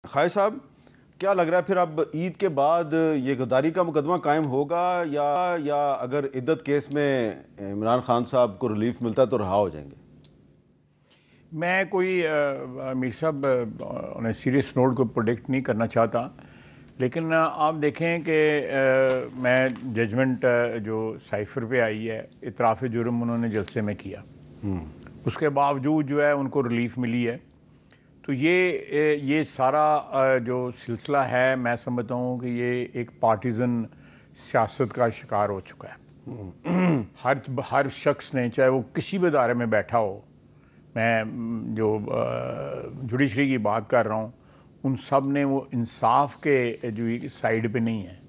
خالد صاحب کیا لگ رہا ہے پھر اب عید کے بعد یہ غداری کا مقدمہ قائم ہوگا یا اگر عدت کیس میں عمران خان صاحب کو ریلیف ملتا ہے تو رہا ہو جائیں گے؟ میں کوئی میر صاحب سیریس نوٹ کو پروڈکٹ نہیں کرنا چاہتا، لیکن آپ دیکھیں کہ میں ججمنٹ جو سائفر پہ آئی ہے، اعتراف جرم انہوں نے جلسے میں کیا، اس کے باوجود جو ہے ان کو ریلیف ملی ہے. تو یہ سارا جو سلسلہ ہے میں سمجھتا ہوں کہ یہ ایک پارٹیزن سیاست کا شکار ہو چکا ہے. ہر شخص نے، چاہے وہ کسی بھی ادارے میں بیٹھا ہو، میں جو جوڈیشری کی بات کر رہا ہوں، ان سب نے وہ انصاف کے جو سائیڈ پہ نہیں ہیں،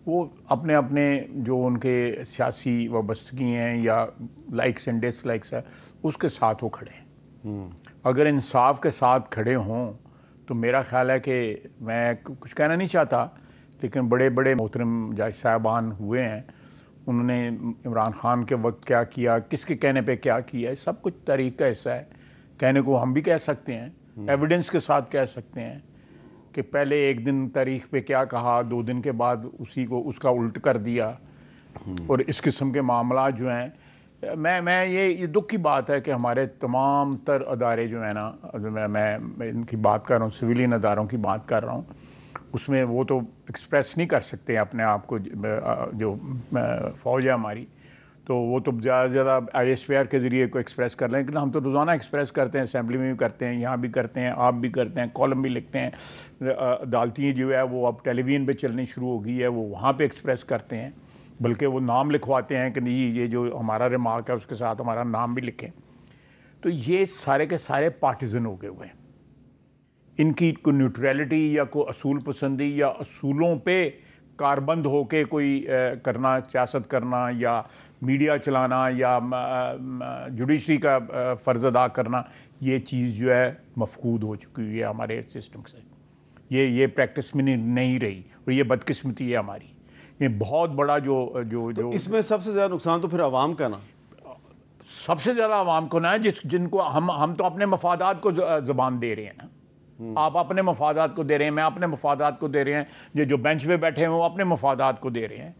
وہ اپنے اپنے جو ان کے سیاسی وابستگی ہیں یا لائکس اینڈ ڈس لائکس ہے اس کے ساتھ وہ کھڑے ہیں. اگر انصاف کے ساتھ کھڑے ہوں تو میرا خیال ہے کہ میں کچھ کہنا نہیں چاہتا، لیکن بڑے بڑے محترم جج صاحبان ہوئے ہیں، انہوں نے عمران خان کے وقت کیا کیا، کس کے کہنے پہ کیا کیا ہے، سب کچھ تاریخ کا حصہ ہے. کہنے کو ہم بھی کہہ سکتے ہیں، ایویڈنس کے ساتھ کہہ سکتے ہیں کہ پہلے ایک دن تاریخ پہ کیا کہا، 2 دن کے بعد اس کا الٹ کر دیا، اور اس قسم کے معاملات جو ہیں. میں یہ دکھ کی بات ہے کہ ہمارے تمام تر ادارے جو ہیں نا، میں ان کی بات کر رہا ہوں، سویلین اداروں کی بات کر رہا ہوں، اس میں وہ تو ایکسپریس نہیں کر سکتے اپنے آپ کو. جو فوج ہے ہماری تو وہ تو زیادہ سے زیادہ آئی ایس پی آر کے ذریعے کو ایکسپریس کر لیں، لیکن ہم تو روزانہ ایکسپریس کرتے ہیں، اسمبلی میں بھی کرتے ہیں، یہاں بھی کرتے ہیں، آپ بھی کرتے ہیں، کالم بھی لکھتے ہیں. عدالتی جو ہے وہ اب ٹیلی ویژن پہ چلنی شروع ہو گئی ہے، وہ وہاں پہ ایکسپریس کرتے ہیں، بلکہ وہ نام لکھواتے ہیں کہ نہیں یہ جو ہمارا ریمارک ہے اس کے ساتھ ہمارا نام بھی لکھیں. تو یہ سارے کے سارے پارٹیزن ہو گئے ہوئے ہیں. ان کی کوئی نیوٹریلٹی یا کوئی اصول پسندی یا اصولوں پہ کاربند ہو کے کوئی کرنا، سیاست کرنا یا میڈیا چلانا یا جوڈیشری کا فرض ادا کرنا، یہ چیز جو ہے مفقود ہو چکی ہے ہمارے سسٹم سے. یہ پریکٹس میں نہیں رہی، اور یہ بدقسمتی ہے ہماری. یہ بہت بڑا جو اس میں سب سے زیادہ نقصان تو پھر عوام کا نا، سب سے زیادہ عوام کو نا، جن کو ہم تو اپنے مفادات کو زبان دے رہے ہیں نا. آپ اپنے مفادات کو دے رہے ہیں، میں اپنے مفادات کو دے رہے ہیں، یہ جو بینچ پہ بیٹھے ہیں وہ اپنے مفادات کو دے رہے ہیں.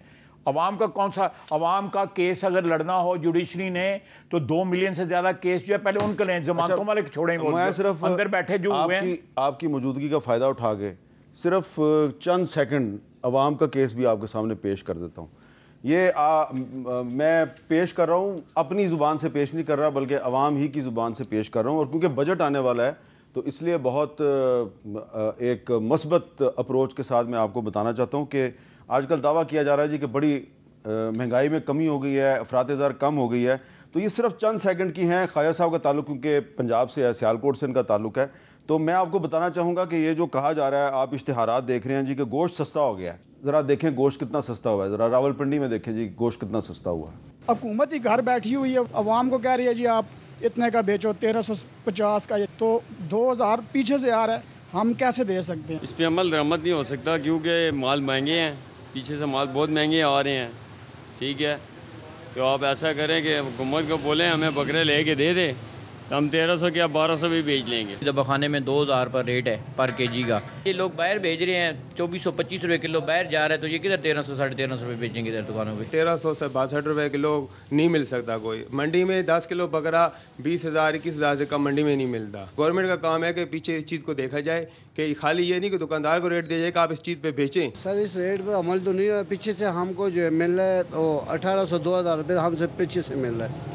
عوام کا کون سا؟ عوام کا کیس اگر لڑنا ہو جوڈیشری نے تو 2 ملین سے زیادہ کیس جو ہے پہلے ان کو لیں، ضمانتوں والے چھوڑیں، میں صرف اندر بیٹھے جو ہوئے ہیں. آپ کی موجودگی کا فائدہ اٹھا کے صرف چند سیکنڈ عوام کا کیس بھی آپ کے سامنے پیش کر دیتا ہوں. یہ میں پیش کر رہا ہوں، اپنی زبان سے پیش نہیں کر رہا بلکہ عوام ہی کی زبان سے پیش کر رہا ہوں، اور کیونکہ بجٹ آنے والا ہے تو اس لیے بہت ایک مثبت اپروچ کے ساتھ میں آپ کو بتانا چاہتا ہوں کہ آج کل دعویٰ کیا جا رہا ہے جی کہ بڑی مہنگائی میں کمی ہو گئی ہے، افراط زر کم ہو گئی ہے. تو یہ صرف چند سیکنڈ کی ہیں. خواجہ صاحب کا تعلق کیونکہ پنجاب سے ہے، سیالکوٹ سے ان کا تعلق ہے، تو میں آپ کو بتانا چاہوں گا کہ یہ جو کہا جا رہا ہے، آپ اشتہارات دیکھ رہے ہیں جی کہ گوشت سستا ہو گیا ہے. ذرا دیکھیں گوشت کتنا سستا ہوا ہے، ذرا راول پنڈی میں دیکھیں جی گوشت کتنا سستا ہوا ہے. حکومت ہی گھر بیٹھی ہوئی ہے، عوام کو کہہ رہی ہے جی آپ اتنے کا بیچو، 1350 کا، تو 2000 پیچھے سے آ رہا ہے، ہم کیسے دے سکتے ہیں؟ اس پہ عمل درآمد نہیں ہو سکتا کیونکہ مال مہنگے ہیں، پیچھے سے مال بہت مہنگے آ رہے ہیں. ٹھیک ہے، تو آپ ایسا کریں کہ حکومت کو بولیں ہمیں بکرے لے کے دے دے، تو ہم 1300 کیا 1200 بھی بیچ لیں گے. ذبح میں 2000 پر ریٹ ہے پر کے جی کا. یہ لوگ باہر بھیج رہے ہیں 2425 روپے کلو باہر جا رہا ہے، تو یہ کدھر 1300 1350 روپے بیچیں گے ادھر دکانوں پہ؟ 1300 سے 62 روپے کلو نہیں مل سکتا. کوئی منڈی میں 10 کلو بکرا 20,000 21,000 سے کم منڈی میں نہیں ملتا. گورنمنٹ کا کام ہے کہ پیچھے اس چیز کو دیکھا جائے کہ خالی یہ نہیں کہ دکاندار کو ریٹ دیا جائے کہ آپ اس چیز پہ بیچیں. سر اس ریٹ پہ عمل تو نہیں ہوا، پیچھے سے ہم کو جو مل رہا ہے تو 1800 2000 روپے ہم سے پیچھے سے مل رہا ہے،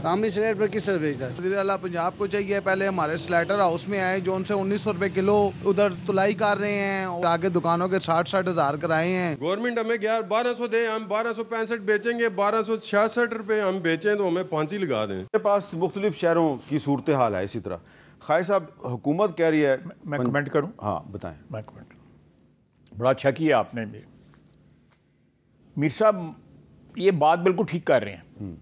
ہم اس ریٹ پر کس طرح بیچتا ہے؟ وزیر اعلیٰ پنجاب کو چاہیے پہلے ہمارے سلیٹر ہاؤس میں آئے جو ان سے 1900 روپے کلو ادھر تلائی کر رہے ہیں، اور آگے دکانوں کے 60 ہزار کرائے ہیں. گورنمنٹ ہمیں 1200 دے، ہم 1265 بیچیں گے، 1266 روپے ہم بیچیں تو ہمیں پھانسی لگا دیں. میرے پاس مختلف شہروں کی صورتحال ہے اسی طرح. خالد صاحب حکومت کہہ رہی ہے، میں کمنٹ کروں؟ ہاں بتائیں. میں کمنٹ کروں. بڑا اچھا کیا آپ نے بھی. میر صاحب یہ بات بالکل ٹھیک کر رہے ہیں.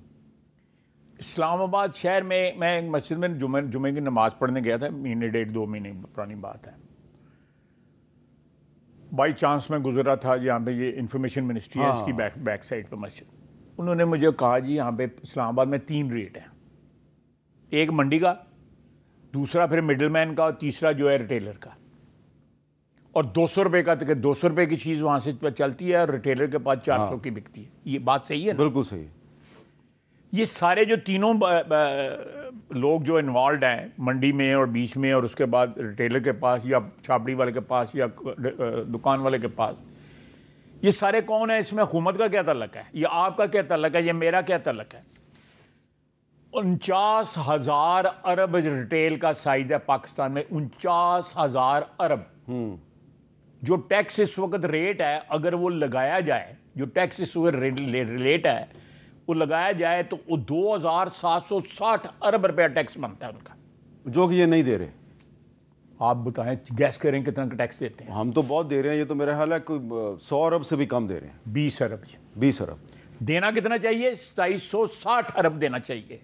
اسلام آباد شہر میں ایک مسجد میں جمعے کی نماز پڑھنے گیا تھا، مہینے 1.5 مہینے پرانی بات ہے. بائی چانس میں گزرا تھا یہاں پہ، یہ انفارمیشن منسٹری ہے، اس کی بیک سائڈ پہ مسجد. انہوں نے مجھے کہا جی یہاں پہ اسلام آباد میں 3 ریٹ ہیں، ایک منڈی کا، دوسرا پھر مڈل مین کا، اور تیسرا جو ہے ریٹیلر کا. اور 200 روپے کا 200 روپے کی چیز وہاں سے چلتی ہے اور ریٹیلر کے پاس 400 کی بکتی ہے. یہ بات صحیح ہے نا؟ بالکل صحیح. یہ سارے جو تینوں لوگ جو انوالوڈ ہیں منڈی میں اور بیچ میں اور اس کے بعد ریٹیلر کے پاس یا چھاپڑی والے کے پاس یا دکان والے کے پاس, یہ سارے کون ہیں؟ اس میں حکومت کا کیا تعلق ہے؟ یہ آپ کا کیا تعلق ہے؟ یہ میرا کیا تعلق ہے؟ 49,000 ارب ریٹیل کا سائز ہے پاکستان میں, 49,000 ارب. جو ٹیکس اس وقت ریٹ ہے اگر وہ لگایا جائے, جو ٹیکس اس وقت ریٹ ہے وہ لگایا جائے تو وہ 2,760 ارب روپیہ ٹیکس بنتا ہے ان کا, جو کہ یہ نہیں دے رہے. آپ بتائیں, گیس کریں کتنا کا ٹیکس دیتے ہیں؟ ہم تو بہت دے رہے ہیں. یہ تو میرا خیال ہے کوئی 100 ارب سے بھی کم دے رہے ہیں. 20 ارب. 20 ارب دینا کتنا چاہیے؟ 2760 ارب دینا چاہیے.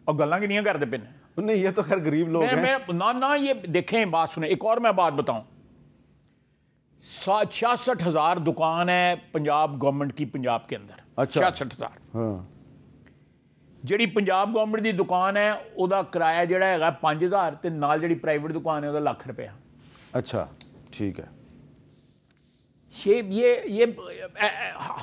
اور گلاں کی نہیں کرتے پہ نہیں, یہ تو خیر غریب لوگ ہیں. نہ یہ دیکھیں, بات سنیں, ایک اور میں بات بتاؤں. 66,000 دکان ہے پنجاب گورنمنٹ کی پنجاب کے اندر. 66,000. ہاں, جڑی پنجاب گورنمنٹ دی دکان ہے او دا کرایہ جڑا ہے 5,000 تے نال جڑی پرائیویٹ دکان ہے او دا لاکھ روپیہ. اچھا ٹھیک ہے. یہ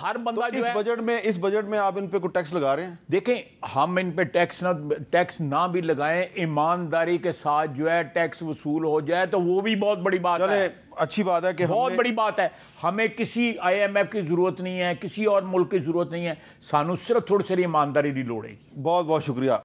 ہر بندہ جو ہے اس بجٹ میں آپ ان پہ کوئی ٹیکس لگا رہے ہیں؟ دیکھیں, ہم ان پہ ٹیکس نہ بھی لگائیں, ایمانداری کے ساتھ جو ہے ٹیکس وصول ہو جائے تو وہ بھی بہت بڑی بات ہے. اچھی بات ہے کہ بہت بڑی بات ہے. ہمیں کسی IMF کی ضرورت نہیں ہے, کسی اور ملک کی ضرورت نہیں ہے, سانو صرف تھوڑی سی ایمانداری دی لوڑ ہے. بہت بہت شکریہ.